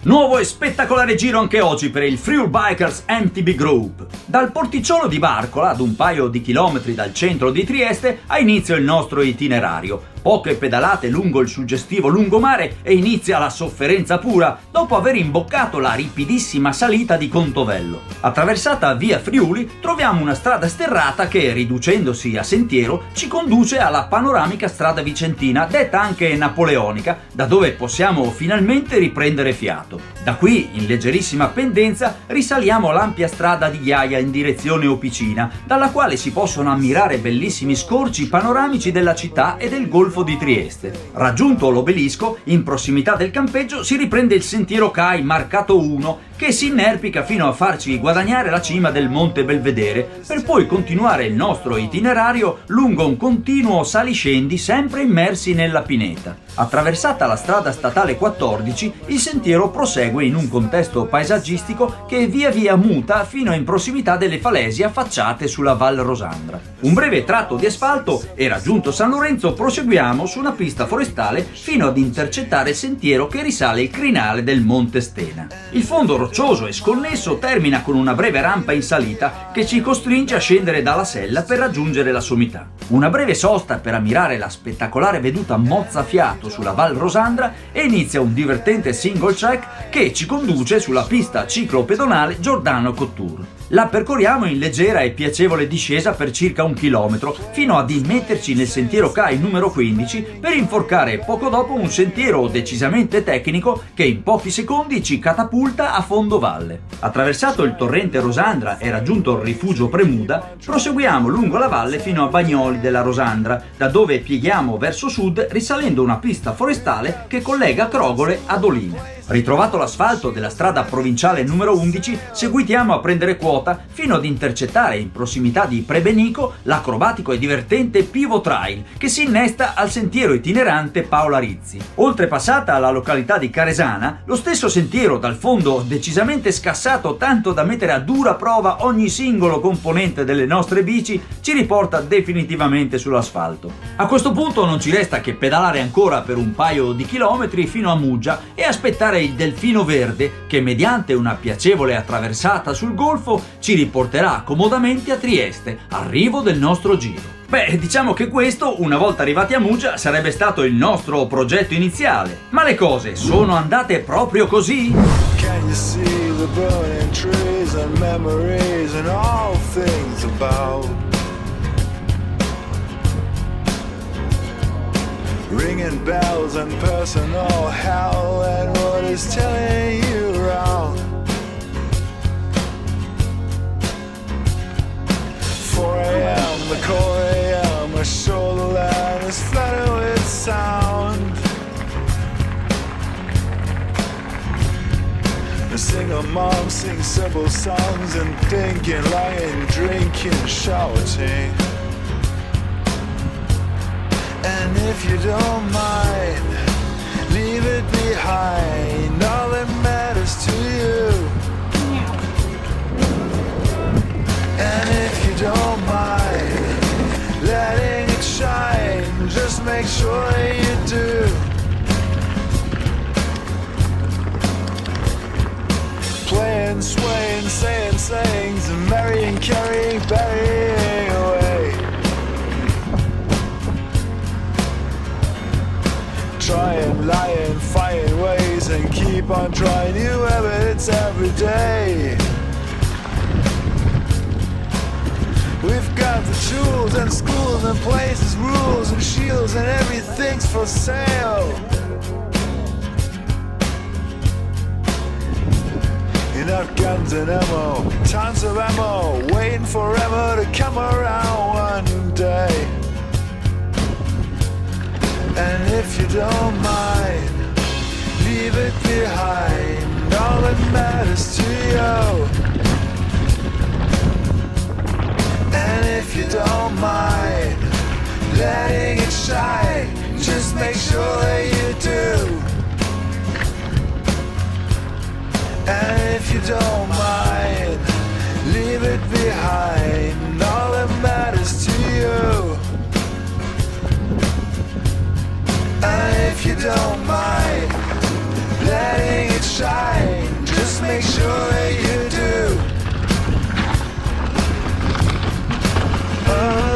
Nuovo e spettacolare giro anche oggi per il Friul Bikers MTB Group. Dal porticciolo di Barcola, ad un paio di chilometri dal centro di Trieste, ha inizio il nostro itinerario. Poche pedalate lungo il suggestivo lungomare e inizia la sofferenza pura dopo aver imboccato la ripidissima salita di Contovello. Attraversata via Friuli troviamo una strada sterrata che, riducendosi a sentiero, ci conduce alla panoramica strada vicentina, detta anche napoleonica, da dove possiamo finalmente riprendere fiato. Da qui, in leggerissima pendenza, risaliamo l'ampia strada di ghiaia in direzione Opicina, dalla quale si possono ammirare bellissimi scorci panoramici della città e del golfo di Trieste. Raggiunto l'obelisco, in prossimità del campeggio si riprende il sentiero CAI marcato 1 che si inerpica fino a farci guadagnare la cima del Monte Belvedere, per poi continuare il nostro itinerario lungo un continuo saliscendi sempre immersi nella pineta. Attraversata la strada statale 14, il sentiero prosegue in un contesto paesaggistico che via via muta fino in prossimità delle falesi affacciate sulla Val Rosandra. Un breve tratto di asfalto e raggiunto San Lorenzo proseguiamo su una pista forestale fino ad intercettare il sentiero che risale il crinale del Monte Stena. Il fondo roccioso e sconnesso termina con una breve rampa in salita che ci costringe a scendere dalla sella per raggiungere la sommità. Una breve sosta per ammirare la spettacolare veduta mozzafiato sulla Val Rosandra e inizia un divertente single track che ci conduce sulla pista ciclopedonale Giordano Cottur. La percorriamo in leggera e piacevole discesa per circa 1 chilometro fino ad immetterci nel sentiero CAI numero 15 per inforcare poco dopo un sentiero decisamente tecnico che in pochi secondi ci catapulta a fondo valle. Attraversato il torrente Rosandra e raggiunto il rifugio Premuda, proseguiamo lungo la valle fino a Bagnoli della Rosandra, da dove pieghiamo verso sud risalendo una pista forestale che collega Crogole a Dolina. Ritrovato l'asfalto della strada provinciale numero 11, seguitiamo a prendere quota fino ad intercettare in prossimità di Prebenico l'acrobatico e divertente Pivo Trail che si innesta al sentiero itinerante Paola Rizzi. Oltrepassata la località di Caresana, lo stesso sentiero dal fondo decisamente scassato tanto da mettere a dura prova ogni singolo componente delle nostre bici ci riporta definitivamente sull'asfalto. A questo punto non ci resta che pedalare ancora per un paio di chilometri fino a Muggia e aspettare il delfino verde che, mediante una piacevole attraversata sul golfo, ci riporterà comodamente a Trieste, arrivo del nostro giro. Beh, diciamo che questo, una volta arrivati a Muggia, sarebbe stato il nostro progetto iniziale. Ma le cose sono andate proprio così? Can you see the burning trees and memories and all things about? Ringing bells and personal hell and what is telling you around. 4 a.m. the core a.m. my shoulder line is flooded with sound. A single mom sings simple songs and thinking, lying, drinking, shouting. And if you don't mind, leave it behind, all that matters to you. And if you don't mind, letting it shine, just make sure you do. Playing, swaying, saying sayings, and marrying, carrying, burying away. Trying, lying, find ways and keep on trying new evidence every day. We've got the tools and schools and places, rules and shields and everything's for sale. Enough guns and ammo, tons of ammo, waiting for ammo to come around one day. And if you don't mind, leave it behind, all that matters to you. And if you don't mind, letting it shine, just make sure that you do. And if you don't mind, leave it behind, all that matters to you. And if you don't mind, letting it shine. make sure that you do. Oh.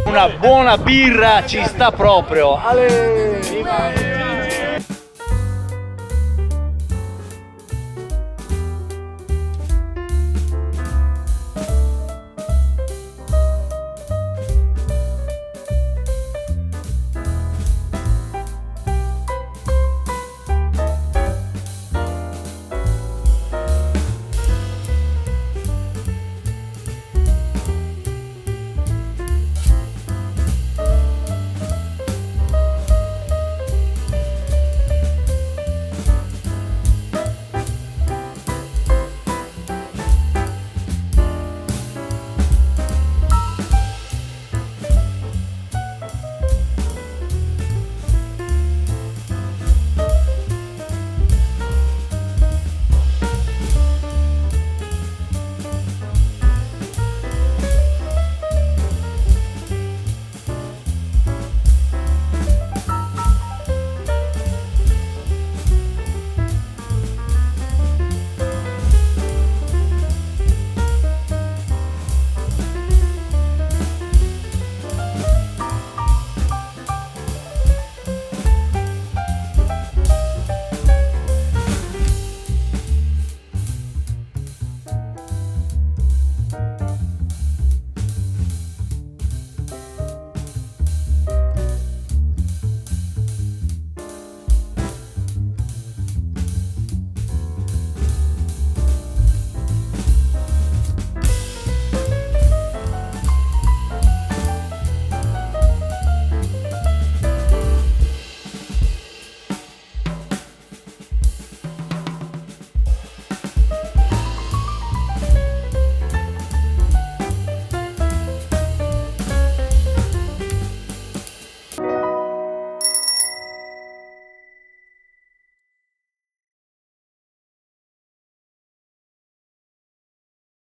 Una buona birra ci sta proprio. Ale!